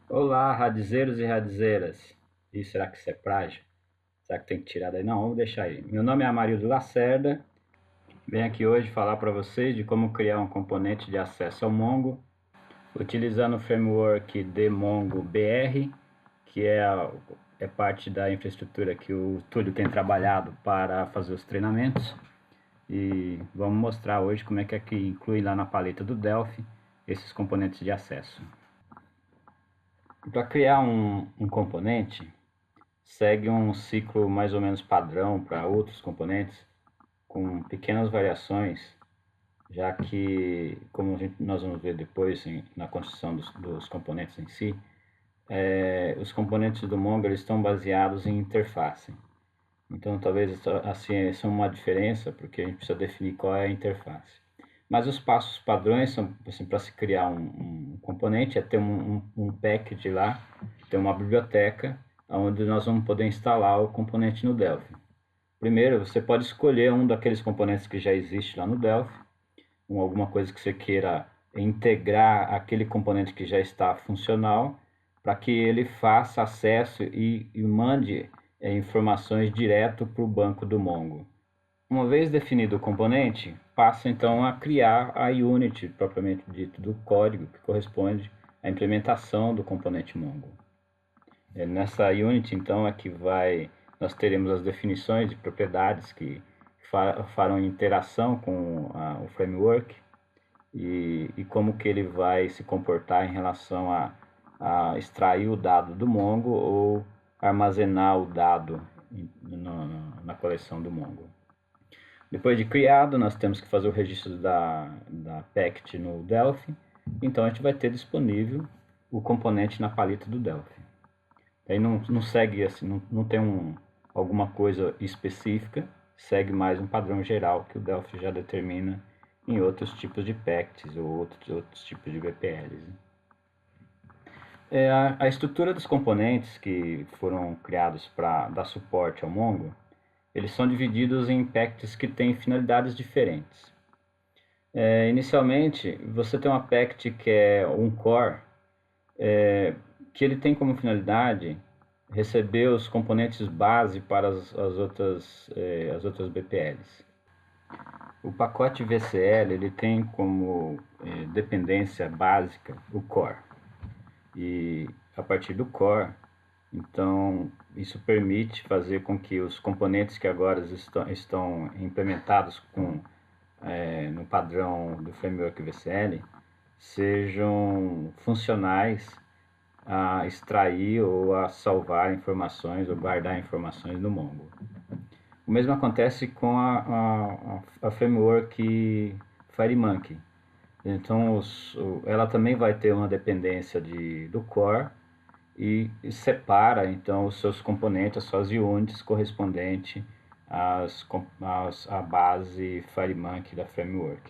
Olá, radizeiros e radizeiras. Ih, será que isso é plágio? Será que tem que tirar daí? Não, vamos deixar aí. Meu nome é Amarildo Lacerda. Venho aqui hoje falar para vocês de como criar um componente de acesso ao Mongo utilizando o framework DMongo BR, que é parte da infraestrutura que o Túlio tem trabalhado para fazer os treinamentos. E vamos mostrar hoje como é que inclui lá na paleta do Delphi esses componentes de acesso. Para criar um componente, segue um ciclo mais ou menos padrão para outros componentes, com pequenas variações, já que, como nós vamos ver depois na construção dos componentes em si, os componentes do Mongo estão baseados em interface. Então, talvez assim, essa é uma diferença, porque a gente precisa definir qual é a interface. Mas os passos padrões são, assim, para se criar um componente, é ter um package lá, ter uma biblioteca, onde nós vamos poder instalar o componente no Delphi. Primeiro, você pode escolher um daqueles componentes que já existe lá no Delphi, alguma coisa que você queira integrar aquele componente que já está funcional, para que ele faça acesso e mande informações direto para o banco do Mongo. Uma vez definido o componente, passa então a criar a unit propriamente dito do código que corresponde à implementação do componente Mongo. Nessa unit então é que nós teremos as definições de propriedades que farão interação com o framework e como que ele vai se comportar em relação a extrair o dado do Mongo ou armazenar o dado na coleção do Mongo. Depois de criado, nós temos que fazer o registro da packet no Delphi. Então a gente vai ter disponível o componente na paleta do Delphi. Aí não segue assim, não tem alguma coisa específica, segue mais um padrão geral que o Delphi já determina em outros tipos de packets ou outros tipos de BPLs. A estrutura dos componentes que foram criados para dar suporte ao Mongo, eles são divididos em packets que têm finalidades diferentes. Inicialmente, você tem uma packet que é um core, que ele tem como finalidade receber os componentes base para as outras BPLs. O pacote VCL ele tem como dependência básica o core. E a partir do core, então isso permite fazer com que os componentes que agora estão implementados no padrão do framework VCL sejam funcionais a extrair ou a salvar informações ou guardar informações no Mongo. O mesmo acontece com a framework FireMonkey. Então, ela também vai ter uma dependência do core e separa então os seus componentes, as suas units correspondentes à base FireMonkey da framework.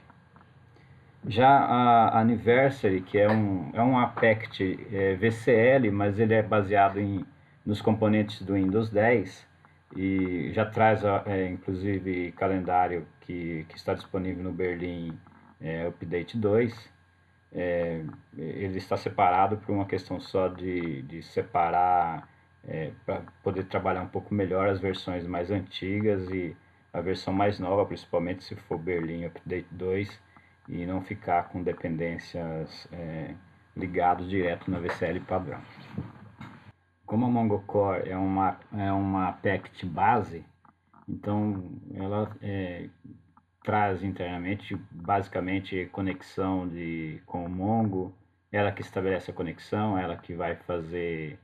Já a Anniversary, que é um packet VCL, mas ele é baseado nos componentes do Windows 10 e já traz inclusive calendário que está disponível no Berlin Update 2. Ele está separado por uma questão só de separar para poder trabalhar um pouco melhor as versões mais antigas e a versão mais nova, principalmente se for Berlin Update 2 e não ficar com dependências ligados direto na VCL padrão. Como a Mongo Core é uma packet base, então ela traz internamente basicamente conexão com o Mongo, ela que estabelece a conexão, ela que vai fazer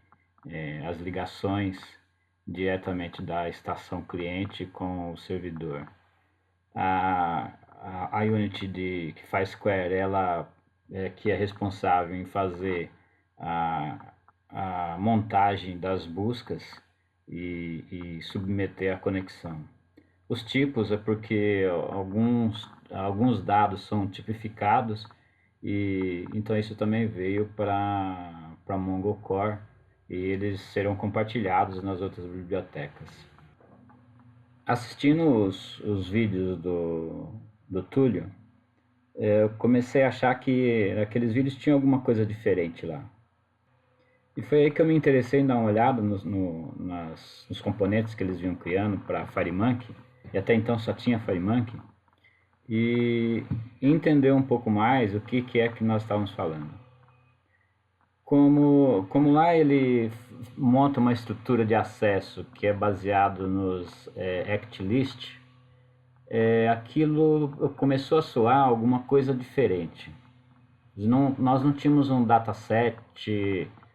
as ligações diretamente da estação cliente com o servidor. A unit que faz Square, ela que é responsável em fazer a montagem das buscas e submeter a conexão. Os tipos é porque alguns dados são tipificados e então isso também veio para Mongo Core e eles serão compartilhados nas outras bibliotecas. Assistindo os vídeos do Túlio, eu comecei a achar que aqueles vídeos tinham alguma coisa diferente lá. E foi aí que eu me interessei em dar uma olhada nos componentes que eles vinham criando para FireMonkey, e até então só tinha FireMonkey, e entender um pouco mais o que é que nós estávamos falando. Como lá ele monta uma estrutura de acesso que é baseado nos ActList, aquilo começou a soar alguma coisa diferente. Nós não tínhamos um dataset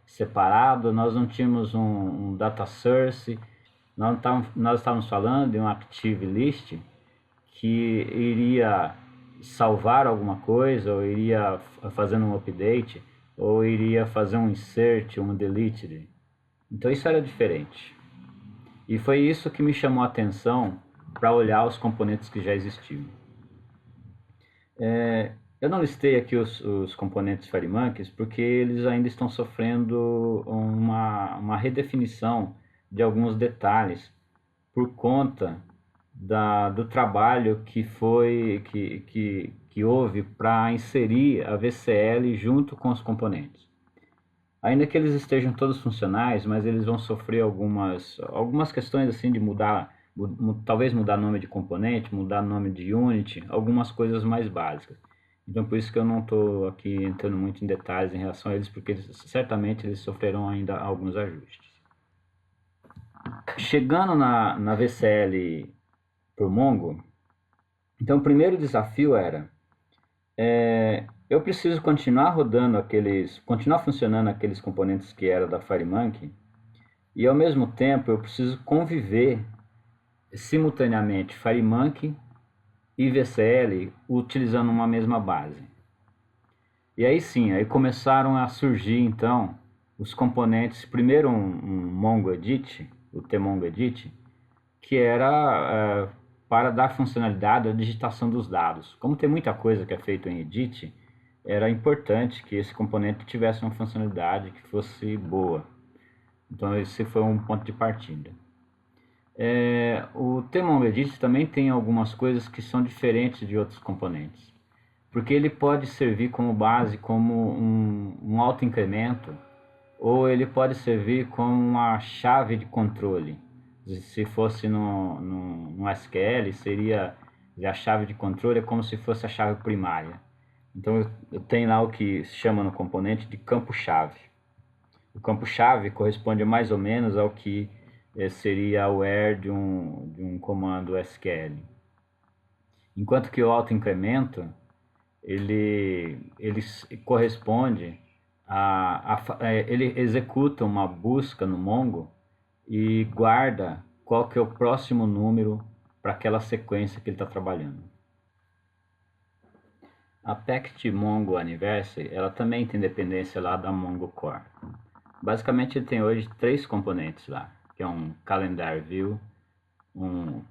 separado, nós não tínhamos um data source, nós estávamos falando de um active list que iria salvar alguma coisa, ou iria fazendo um update, ou iria fazer um insert, um delete. Então isso era diferente. E foi isso que me chamou a atenção para olhar os componentes que já existiam. Eu não listei aqui os componentes FireMonkeys porque eles ainda estão sofrendo uma redefinição de alguns detalhes por conta do trabalho que houve para inserir a VCL junto com os componentes. Ainda que eles estejam todos funcionais, mas eles vão sofrer algumas questões assim de talvez mudar nome de componente, mudar nome de unit, algumas coisas mais básicas. Então por isso que eu não estou aqui entrando muito em detalhes em relação a eles, porque certamente eles sofrerão ainda alguns ajustes. Chegando na VCL para o Mongo, então o primeiro desafio era eu preciso continuar continuar funcionando aqueles componentes que era da FireMonkey, e ao mesmo tempo eu preciso conviver simultaneamente FireMonkey e VCL utilizando uma mesma base. E aí sim, aí começaram a surgir então os componentes, primeiro um MongoEdit, o tMongoEdit, que era para dar funcionalidade à digitação dos dados. Como tem muita coisa que é feita em Edit, era importante que esse componente tivesse uma funcionalidade que fosse boa. Então esse foi um ponto de partida. O tMongoEdit também tem algumas coisas que são diferentes de outros componentes, porque ele pode servir como base como um autoincremento, ou ele pode servir como uma chave de controle. Se fosse no SQL, seria a chave de controle, é como se fosse a chave primária. Então eu tenho lá o que se chama no componente de campo-chave. O campo-chave corresponde mais ou menos ao que seria o where de um comando SQL. Enquanto que o autoincremento, ele corresponde ele executa uma busca no Mongo e guarda qual que é o próximo número para aquela sequência que ele está trabalhando. A Pact Mongo Anniversary, ela também tem dependência lá da Mongo Core. Basicamente ele tem hoje 3 componentes lá, que é um Calendar View,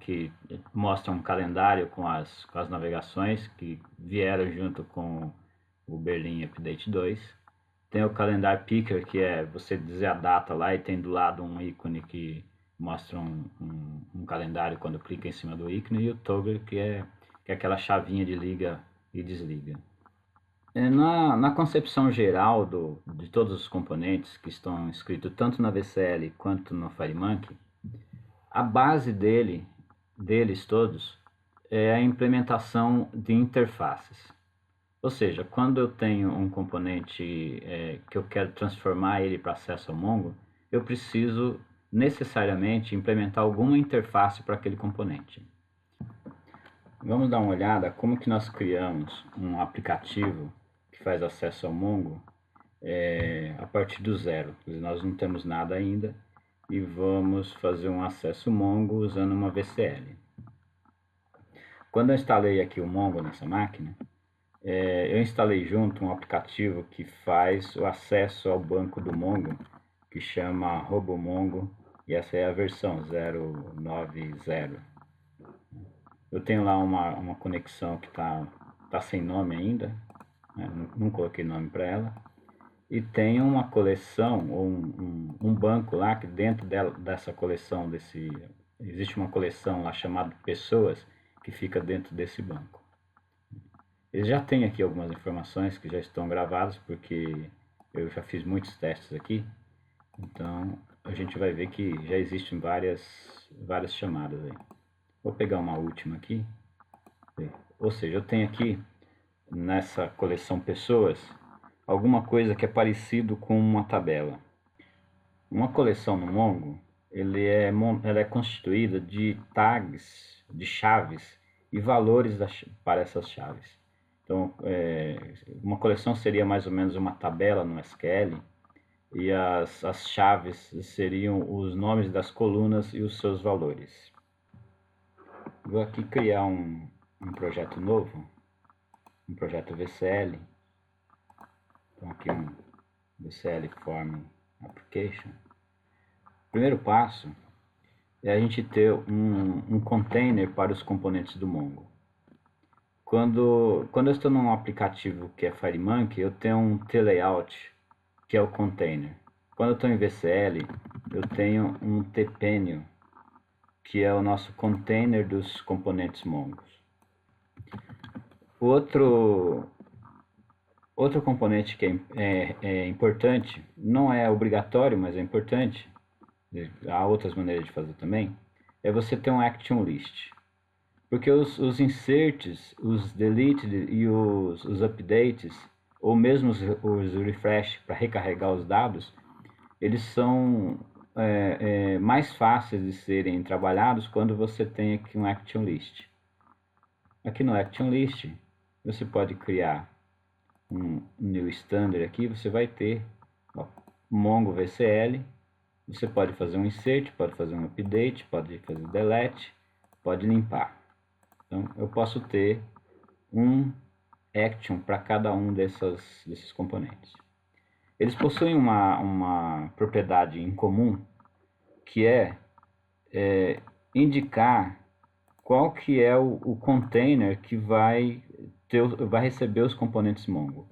que mostra um calendário com as navegações que vieram junto com o Berlin Update 2. Tem o Calendar Picker, que é você dizer a data lá e tem do lado um ícone que mostra um calendário quando clica em cima do ícone, e o Toggle, que é aquela chavinha de liga e desliga. Na concepção geral de todos os componentes que estão escritos tanto na VCL quanto no FireMonkey, a base deles todos é a implementação de interfaces. Ou seja, quando eu tenho um componente que eu quero transformar ele para acesso ao Mongo, eu preciso necessariamente implementar alguma interface para aquele componente. Vamos dar uma olhada como que nós criamos um aplicativo que faz acesso ao Mongo a partir do zero. Nós não temos nada ainda e vamos fazer um acesso Mongo usando uma VCL. Quando eu instalei aqui o Mongo nessa máquina, eu instalei junto um aplicativo que faz o acesso ao banco do Mongo, que chama RoboMongo, e essa é a versão 0.9.0. Eu tenho lá uma conexão que tá sem nome ainda, né? Não coloquei nome para ela, e tem uma coleção, ou um banco lá, que dentro dessa coleção, existe uma coleção lá chamada Pessoas, que fica dentro desse banco. Ele já tem aqui algumas informações que já estão gravadas, porque eu já fiz muitos testes aqui. Então a gente vai ver que já existem várias chamadas aí. Vou pegar uma última aqui. Ou seja, eu tenho aqui nessa coleção pessoas alguma coisa que é parecido com uma tabela. Uma coleção no Mongo, ela é constituída de tags, de chaves e valores para essas chaves. Então, uma coleção seria mais ou menos uma tabela no SQL e as chaves seriam os nomes das colunas e os seus valores. Vou aqui criar um projeto novo, um projeto VCL. Então aqui um VCL Form Application. O primeiro passo é a gente ter um container para os componentes do Mongo. Quando eu estou num aplicativo que é FireMonkey, eu tenho um tlayout, que é o container. Quando eu estou em VCL, eu tenho um tpenio, que é o nosso container dos componentes Mongos. Outro componente que é importante, não é obrigatório, mas é importante, há outras maneiras de fazer também, é você ter um action list. Porque os inserts, os delete e os updates, ou mesmo os refresh para recarregar os dados, eles são mais fáceis de serem trabalhados quando você tem aqui um action list. Aqui no action list, você pode criar um new standard aqui, você vai ter Mongo VCL, você pode fazer um insert, pode fazer um update, pode fazer delete, pode limpar. Então eu posso ter um action para cada um desses componentes. Eles possuem uma propriedade em comum, que é indicar qual que é o container que vai receber os componentes Mongo.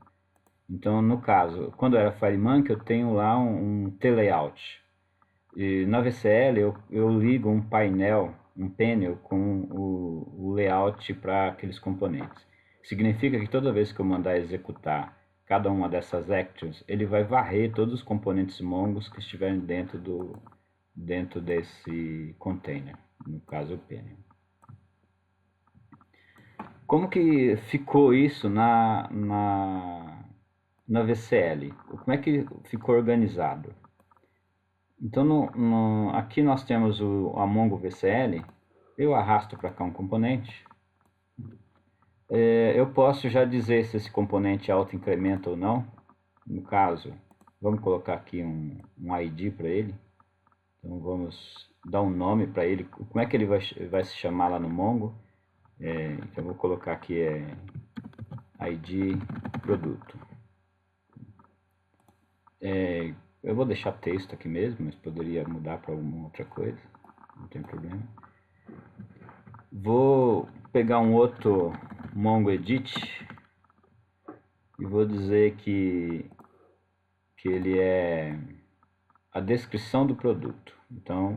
Então, no caso, quando era FireMonkey, eu tenho lá um tlayout. E na VCL eu ligo um panel com o layout para aqueles componentes. Significa que toda vez que eu mandar executar cada uma dessas actions, ele vai varrer todos os componentes Mongos que estiverem dentro desse container, no caso o panel. Como que ficou isso na VCL? Como é que ficou organizado? Então, aqui nós temos a Mongo VCL. Eu arrasto para cá um componente. Eu posso já dizer se esse componente auto-incrementa ou não. No caso, vamos colocar aqui um ID para ele. Então, vamos dar um nome para ele. Como é que ele vai se chamar lá no Mongo? Então, eu vou colocar aqui ID produto. Eu vou deixar texto aqui mesmo, mas poderia mudar para alguma outra coisa, não tem problema. Vou pegar um outro MongoEdit e vou dizer que ele é a descrição do produto. Então,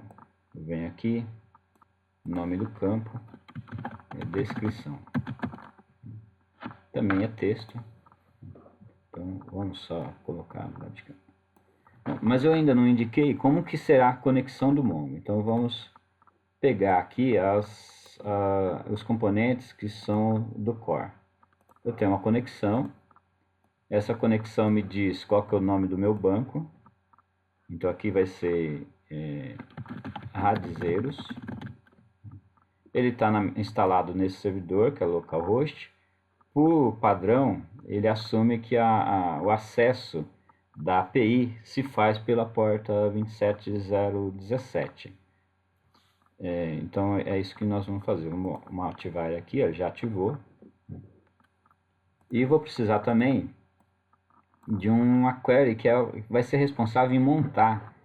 eu venho aqui, nome do campo, é descrição. Também é texto. Então, vamos só colocar basicamente. Mas eu ainda não indiquei como que será a conexão do Mongo. Então vamos pegar aqui os componentes que são do core. Eu tenho uma conexão. Essa conexão me diz qual que é o nome do meu banco. Então aqui vai ser Radzeiros. Ele está instalado nesse servidor, que é localhost. Por padrão, ele assume que o acesso da API se faz pela porta 27017. Então é isso que nós vamos fazer. Vamos ativar ele aqui, ó, já ativou. E vou precisar também de uma query que vai ser responsável em montar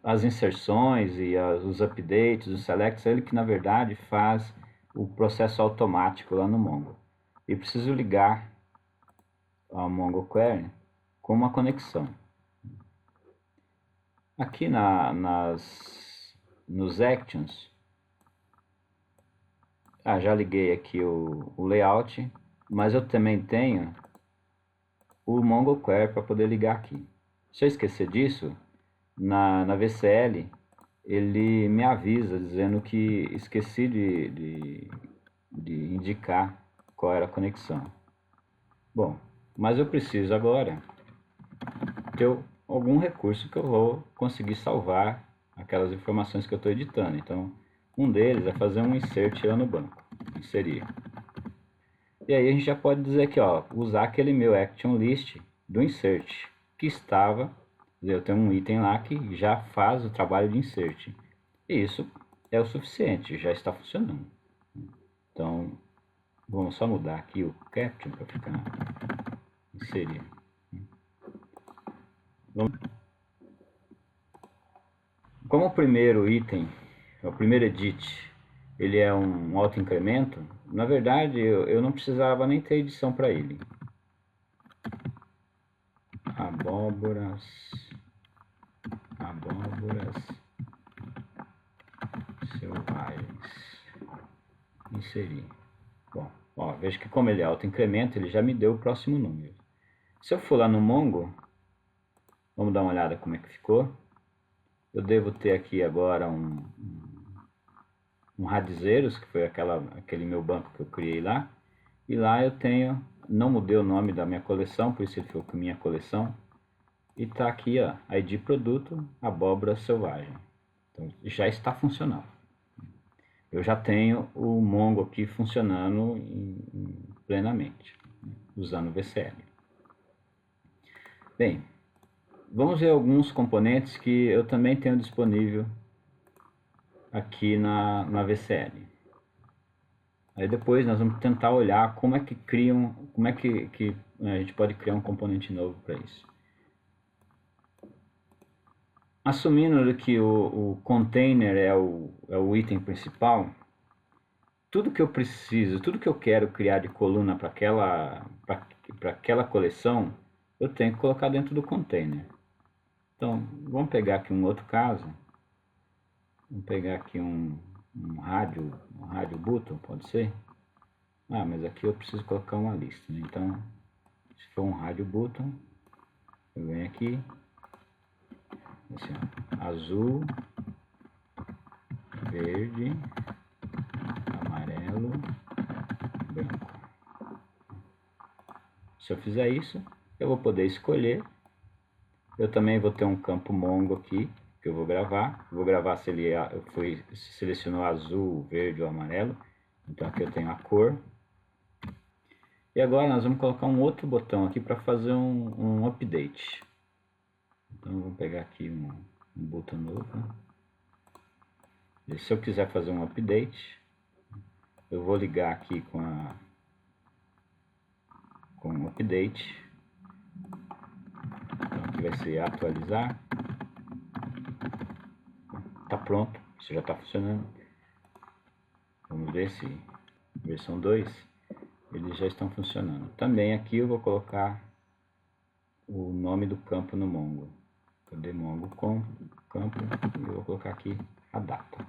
as inserções e os updates, os selects, ele que na verdade faz o processo automático lá no Mongo. E preciso ligar a Mongo Query com uma conexão. Aqui nos actions, já liguei aqui o layout, mas eu também tenho o Mongo Query para poder ligar aqui. Se eu esquecer disso, na VCL ele me avisa dizendo que esqueci de indicar qual era a conexão. Bom, mas eu preciso agora ter algum recurso que eu vou conseguir salvar aquelas informações que eu estou editando. Então, um deles é fazer um insert lá no banco, inserir. E aí a gente já pode dizer aqui, ó, usar aquele meu action list do insert, que estava, eu tenho um item lá que já faz o trabalho de insert. E isso é o suficiente, já está funcionando. Então, vamos só mudar aqui o caption para ficar inserir. Como o primeiro item, o primeiro edit, ele é um auto-incremento, na verdade eu não precisava nem ter edição para ele. Abóboras selvagens. Inserir. Bom, ó, veja que como ele é auto-incremento, ele já me deu o próximo número. Se eu for lá no Mongo, vamos dar uma olhada como é que ficou. Eu devo ter aqui agora um Radizeiros, que foi aquele meu banco que eu criei lá. E lá eu tenho, não mudei o nome da minha coleção, por isso ele ficou com minha coleção. E está aqui, ó, ID produto, abóbora selvagem. Então já está funcionando. Eu já tenho o Mongo aqui funcionando plenamente, usando o VCL. Bem, vamos ver alguns componentes que eu também tenho disponível aqui na VCL. Aí depois nós vamos tentar olhar como é que a gente pode criar um componente novo para isso. Assumindo que o container é o item principal, tudo que eu preciso, tudo que eu quero criar de coluna para aquela coleção, eu tenho que colocar dentro do container. Então, vamos pegar aqui um outro caso. Vamos pegar aqui um rádio button, pode ser? Ah, mas aqui eu preciso colocar uma lista, né? Então, se for um rádio button, eu venho aqui, assim, ó, azul, verde, amarelo, branco. Se eu fizer isso, eu vou poder escolher. Eu também vou ter um campo Mongo aqui, que eu vou gravar. Vou gravar se ele selecionou azul, verde ou amarelo. Então aqui eu tenho a cor. E agora nós vamos colocar um outro botão aqui para fazer um update. Então vamos pegar aqui um botão novo. E se eu quiser fazer um update, eu vou ligar aqui com o update. Então aqui vai ser atualizar. Tá pronto, isso já está funcionando. Vamos ver se versão 2 eles já estão funcionando. Também aqui eu vou colocar o nome do campo no Mongo. Cadê Mongo com campo? E eu vou colocar aqui a data.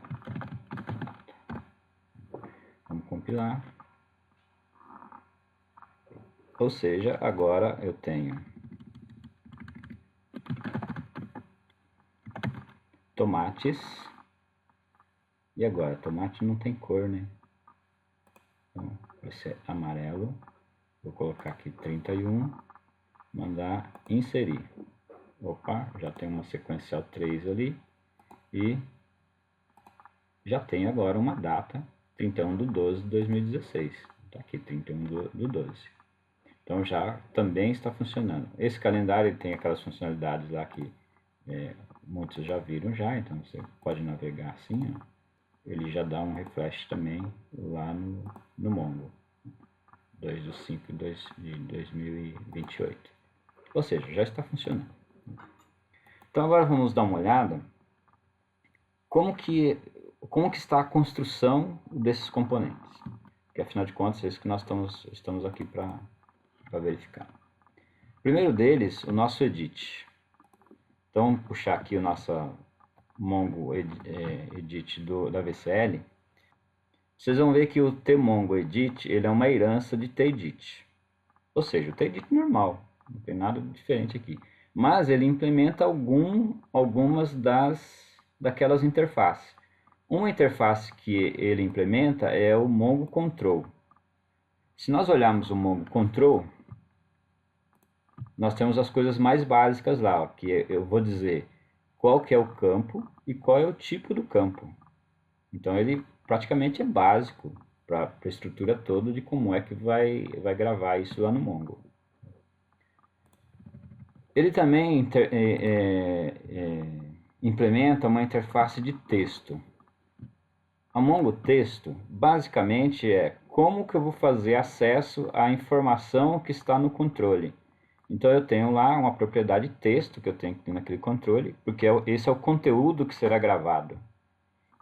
Vamos compilar. Ou seja, agora eu tenho tomates. E agora, tomate não tem cor, né? Então, vai ser amarelo. Vou colocar aqui 31. Mandar inserir. Opa, já tem uma sequencial 3 ali. E já tem agora uma data, 31/12/2016. Está aqui, 31/12. Então já também está funcionando. Esse calendário ele tem aquelas funcionalidades lá que muitos já viram já. Então você pode navegar assim, ó. Ele já dá um refresh também lá no Mongo. 2/5/2028. Ou seja, já está funcionando. Então agora vamos dar uma olhada como que está a construção desses componentes. Que afinal de contas é isso que nós estamos aqui para verificar. O primeiro deles, o nosso edit. Então vamos puxar aqui o nosso Mongo edit da VCL. Vocês vão ver que o tmongo edit ele é uma herança de tedit. Ou seja, o tedit normal. não tem nada diferente aqui. Mas ele implementa algumas daquelas interfaces. Uma interface que ele implementa é o Mongo Control. Se nós olharmos o Mongo Control, nós temos as coisas mais básicas lá, ó, que eu vou dizer qual que é o campo e qual é o tipo do campo. Então ele praticamente é básico para a estrutura toda de como é que vai gravar isso lá no Mongo. Ele também implementa uma interface de texto. A Mongo Texto basicamente é como que eu vou fazer acesso à informação que está no controle. Então eu tenho lá uma propriedade texto que eu tenho que ter naquele controle, porque esse é o conteúdo que será gravado.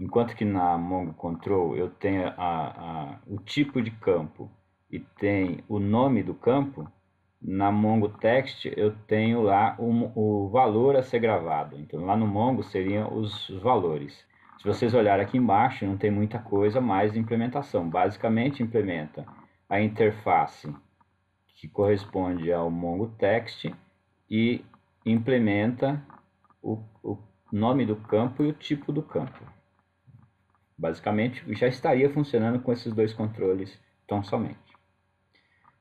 Enquanto que na Mongo Control eu tenho o tipo de campo e tem o nome do campo, na Mongo Text eu tenho lá o valor a ser gravado. Então lá no Mongo seriam os valores. Se vocês olharem aqui embaixo, não tem muita coisa mais de implementação. Basicamente implementa a interface que corresponde ao Mongo Text e implementa o nome do campo e o tipo do campo. Basicamente, já estaria funcionando com esses dois controles tão somente.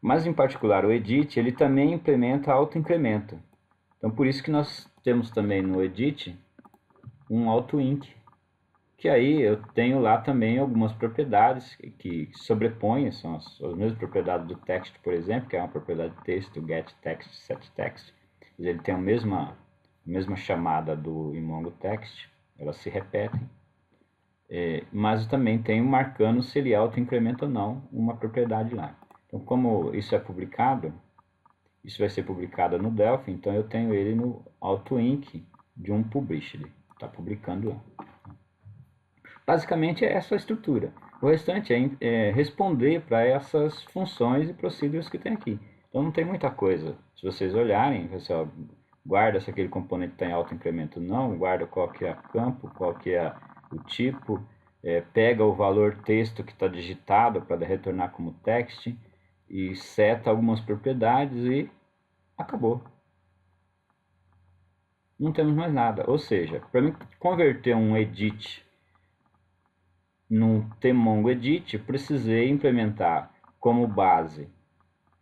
Mas, em particular, o edit, ele também implementa auto-incremento. Então, por isso que nós temos também no edit um auto-inc, que aí eu tenho lá também algumas propriedades que sobrepõem, são as mesmas propriedades do text, por exemplo, que é uma propriedade de texto, getText, setText. Ele tem a mesma chamada do Mongo Text, elas se repetem. Mas também tenho marcando se ele auto-incrementa ou não uma propriedade lá. Então, como isso é publicado, isso vai ser publicado no Delphi, então eu tenho ele no auto-inc de um published, está publicando lá. Basicamente é essa a estrutura. O restante é responder para essas funções e procedures que tem aqui. Então não tem muita coisa. Se vocês olharem, você guarda se aquele componente está em auto-incremento ou não, guarda qual que é o campo, qual que é o tipo, pega o valor texto que está digitado para retornar como text e seta algumas propriedades e acabou. Não temos mais nada. Ou seja, para mim converter um edit num tMongo Edit, precisei implementar como base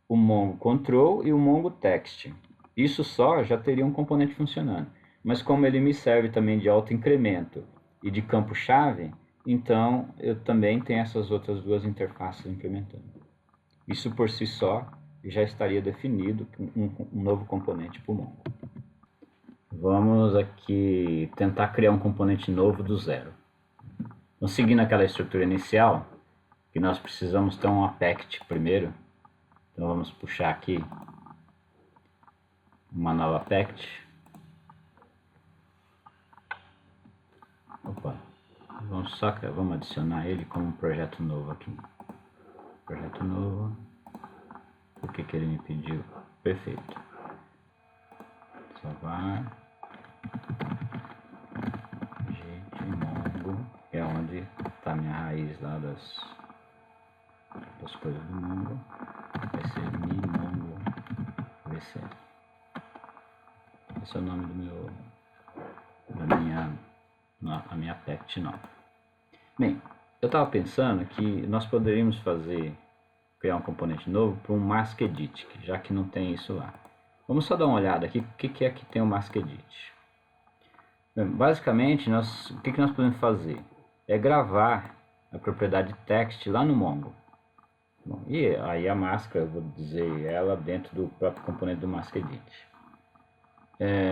o Mongo Control e o Mongo Text. Isso só já teria um componente funcionando. Mas como ele me serve também de auto-incremento e de campo-chave, então eu também tenho essas outras duas interfaces implementando. Isso por si só já estaria definido um novo componente para o Mongo. Vamos aqui tentar criar um componente novo do zero. Então, seguindo aquela estrutura inicial, que nós precisamos ter um aspect primeiro. Então vamos puxar aqui uma nova aspect. Opa, vamos adicionar ele como um projeto novo aqui. Projeto novo. O que ele me pediu? Perfeito. Salvar. Mongo, que é onde está a minha raiz lá das coisas do Mongo. Vai ser mimongo vc. Esse é o nome da minha aspect nova. Bem, eu estava pensando que nós poderíamos criar um componente novo para um maskEdit, já que não tem isso lá. Vamos só dar uma olhada aqui, o que é que tem o maskEdit. Bem, basicamente, o que nós podemos fazer? É gravar a propriedade text lá no Mongo. Bom, e aí a máscara, eu vou dizer ela dentro do próprio componente do maskEdit.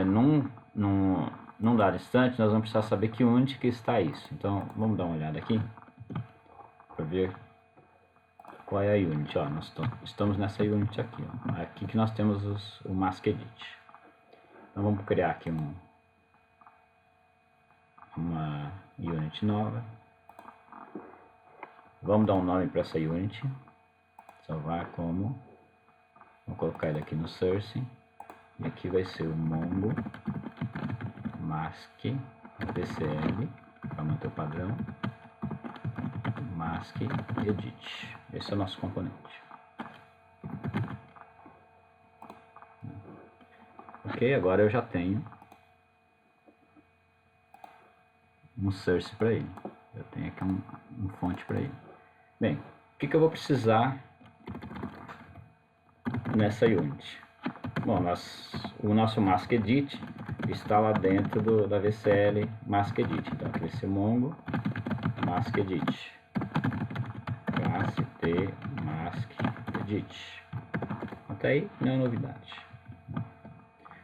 Num dado instante, nós vamos precisar saber que unit que está isso. Então, vamos dar uma olhada aqui para ver qual é a unit. Ó, nós estamos nessa unit aqui. Ó. Aqui que nós temos o maskEdit. Então, vamos criar aqui uma unit nova. Vamos dar um nome para essa unit. Salvar como. Vou colocar ele aqui no source. E aqui vai ser o Mongo mask pcl para manter o padrão. Mask edit. Esse é o nosso componente. Ok, agora eu já tenho um source para ele. Eu tenho aqui um fonte para ele. Bem, o que eu vou precisar nessa Unity? Bom, o nosso Mask Edit está lá dentro da VCL Mask Edit. Então aqui vai ser Mongo Mask Edit, classe T Mask Edit. Até aí, nenhuma novidade.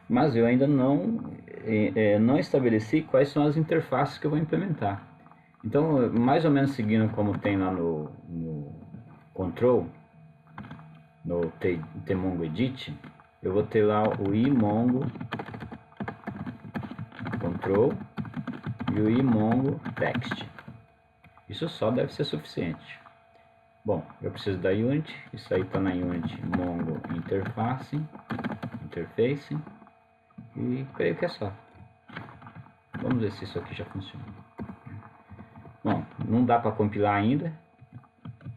Mas eu ainda não estabeleci quais são as interfaces que eu vou implementar. Então, mais ou menos seguindo como tem lá no control, no tmongo edit, eu vou ter lá o imongo control e o imongo text. Isso só deve ser suficiente. Bom, eu preciso da Unity, isso aí está na Unity Mongo Interface, e creio que é só. Vamos ver se isso aqui já funciona. Bom, não dá para compilar ainda,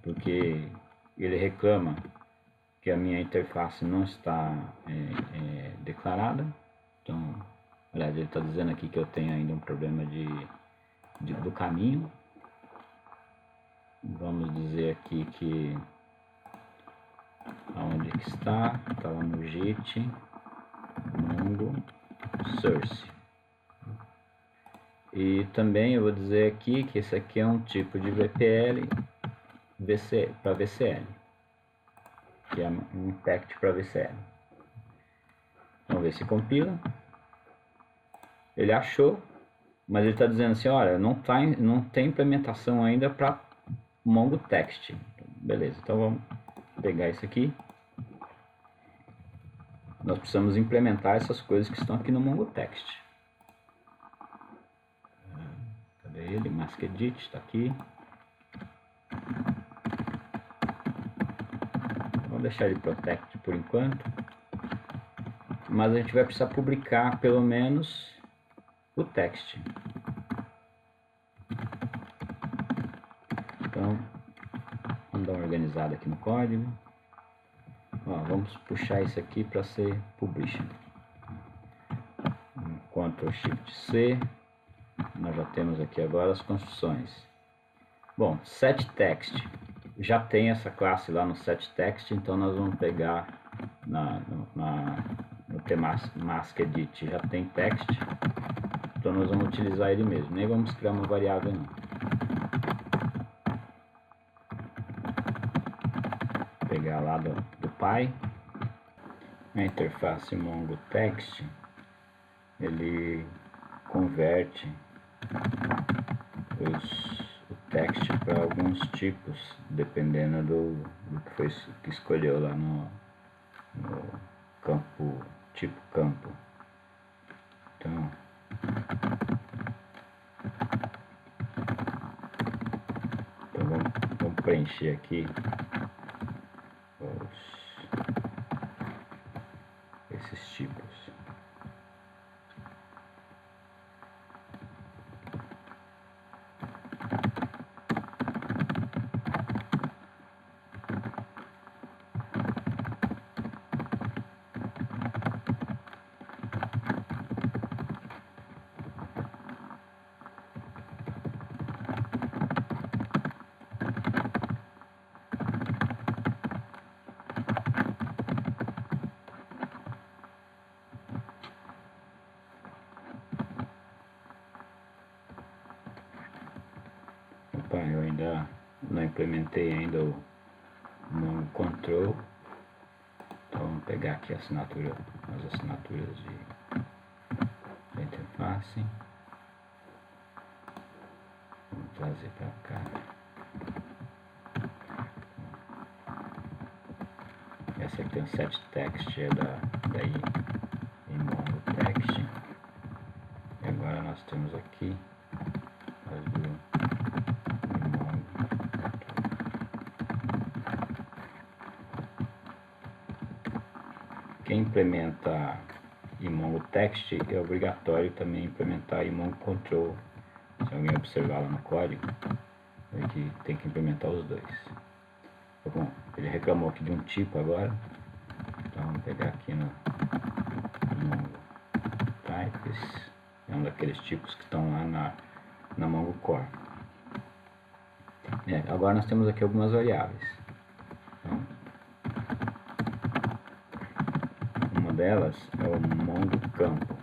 porque ele reclama que a minha interface não está declarada. Então, aliás, ele está dizendo aqui que eu tenho ainda um problema do caminho. Vamos dizer aqui que aonde que está lá no Git Mongo Source. E também eu vou dizer aqui que esse aqui é um tipo de VPL para VCL, que é um impact para VCL. Vamos ver se compila. Ele achou, mas ele está dizendo assim, olha, não tem implementação ainda para Mongo Text. Beleza, então vamos pegar isso aqui. Nós precisamos implementar essas coisas que estão aqui no Mongo Text. Cadê ele? Mask Edit está aqui. Vamos deixar ele Protect por enquanto. Mas a gente vai precisar publicar pelo menos o text. Então, vamos dar uma organizada aqui no código. Ó, vamos puxar isso aqui para ser publisher. Ctrl Shift C. Nós já temos aqui agora as construções. Bom, setText. Já tem essa classe lá no setText, então nós vamos pegar no tmask edit já tem text, então nós vamos utilizar ele mesmo, nem vamos criar uma variável não. Vou pegar lá do Py, a interface Mongo Text, ele converte o text para alguns tipos, dependendo do que escolheu lá no campo, tipo campo. Então, vamos preencher aqui esses tipos. Eu ainda não implementei ainda o Mongo Control, então vamos pegar aqui as assinaturas de interface, vamos trazer para cá. Essa aqui tem o setText, é daí em Mongo Text, e agora nós temos aqui as do quem implementa imongo text é obrigatório também implementar imongo control. Se alguém observar lá no código, é que tem que implementar os dois. Bom, ele reclamou aqui de um tipo agora, então vamos pegar aqui no imongo variáveis, é um daqueles tipos que estão lá na Mongo Core. Agora nós temos aqui algumas variáveis. Então, uma delas é o Mongo campo.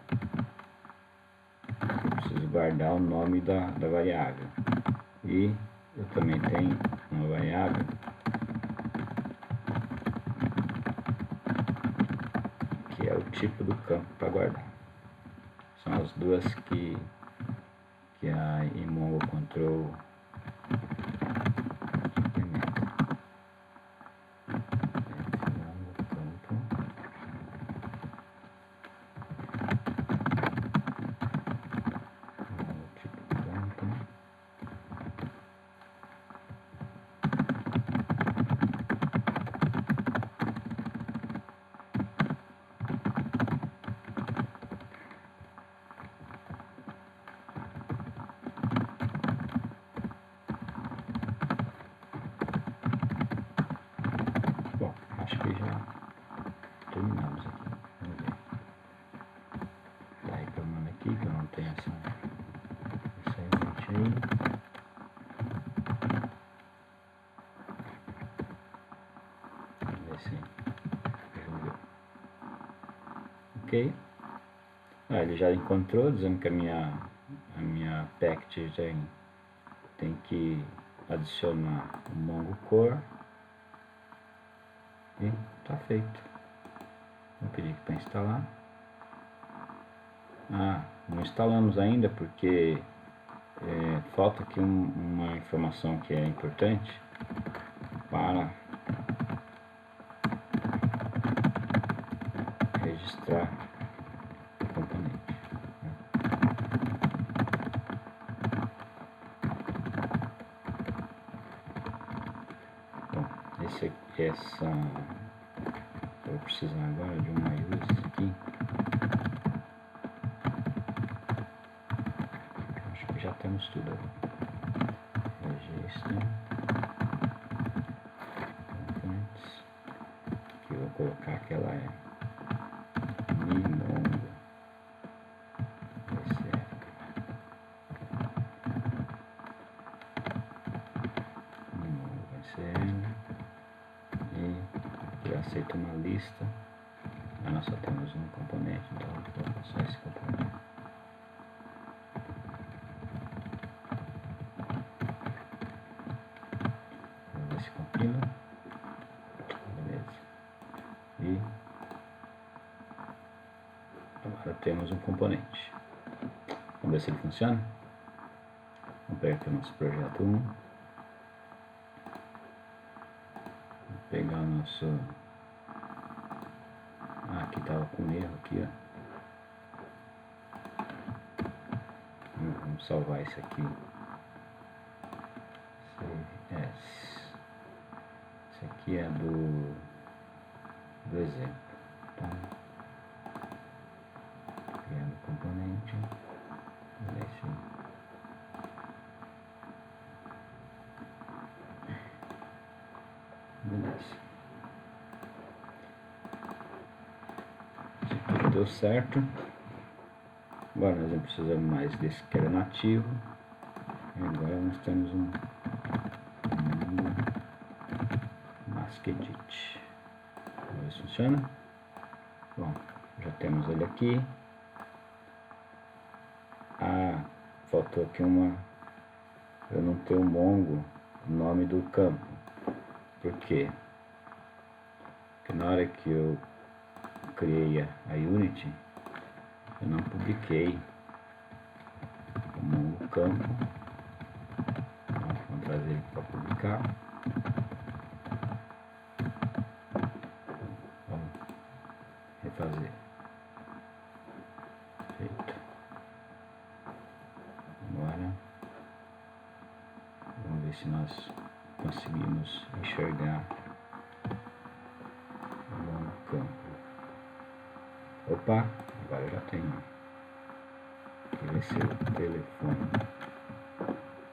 Eu preciso guardar o nome da variável. E eu também tenho uma variável que é o tipo do campo para guardar. São as duas que a Mongo Control implementa. Mongo campo. Mongo tipo campo. Bom, acho que já terminamos aqui. Vamos ver. Tá reclamando aqui que eu não tenho essa image aí. Vamos ver se resolveu. Ok. Ele já encontrou, dizendo que a minha package tem que adicionar o Mongo Core. E está feito. Vou pedir para instalar. Não instalamos ainda porque falta aqui uma informação que é importante para registrar o componente. Bom, eu vou precisar agora de uma use aqui. Acho que já temos tudo. Registro. Componentes. Aqui eu vou colocar que ela é Mongo VCL. E eu aceito uma lista, mas nós só temos um componente, então eu vou colocar só esse componente. Vamos ver se compila. Beleza. E agora temos um componente. Vamos ver se ele funciona. Vamos pegar aqui o nosso projeto 1. Pegar o nosso... aqui estava com erro aqui, ó. Vamos salvar isso aqui. Save as. Esse aqui é do exemplo. Então, criando componente. Esse beleza. Isso aqui deu certo. Agora nós não precisamos mais desse que era nativo. E agora nós temos um MaskEdit. Vamos ver se funciona. Bom, já temos ele aqui. Faltou aqui eu não ter o Mongo, o nome do campo. Por quê? Porque na hora que eu criei a Unity, eu não publiquei o Mongo campo. Então, vamos trazer ele para publicar. Vamos refazer. Feito. Agora vamos ver se nós conseguimos enxergar o campo. Opa, agora eu já tenho. Esse é o telefone.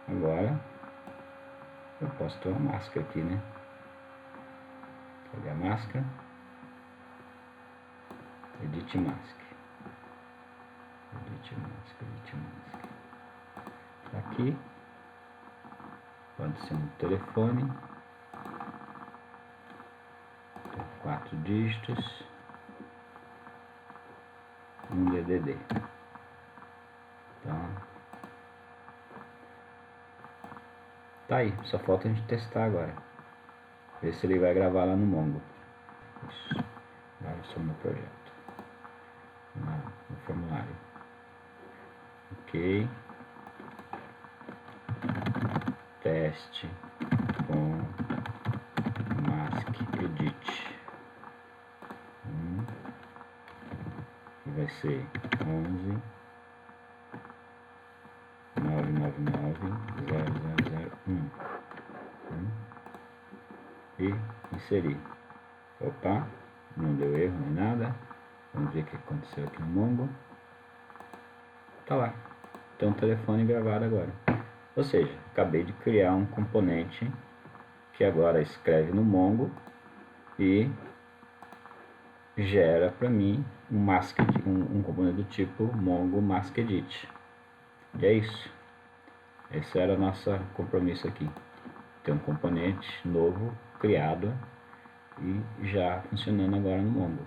Agora eu posso ter uma máscara aqui, né? Cadê a máscara? Edit Mask. Tá aqui. Pode ser um telefone. Tem 4 dígitos. Um DDD. Então, tá aí. Só falta a gente testar agora. Ver se ele vai gravar lá no Mongo. Isso. Agora estou no projeto. No formulário. Ok. Teste com mask edit. Vai ser 11 999 0001 e inserir. Opa, não deu erro nem nada. Vamos ver o que aconteceu aqui no Mongo. Tá lá, tem um telefone gravado agora. Ou seja, acabei de criar um componente que agora escreve no Mongo e gera para mim um componente do tipo Mongo Mask Edit. E é isso. Esse era o nosso compromisso aqui. Ter um componente novo criado e já funcionando agora no Mongo.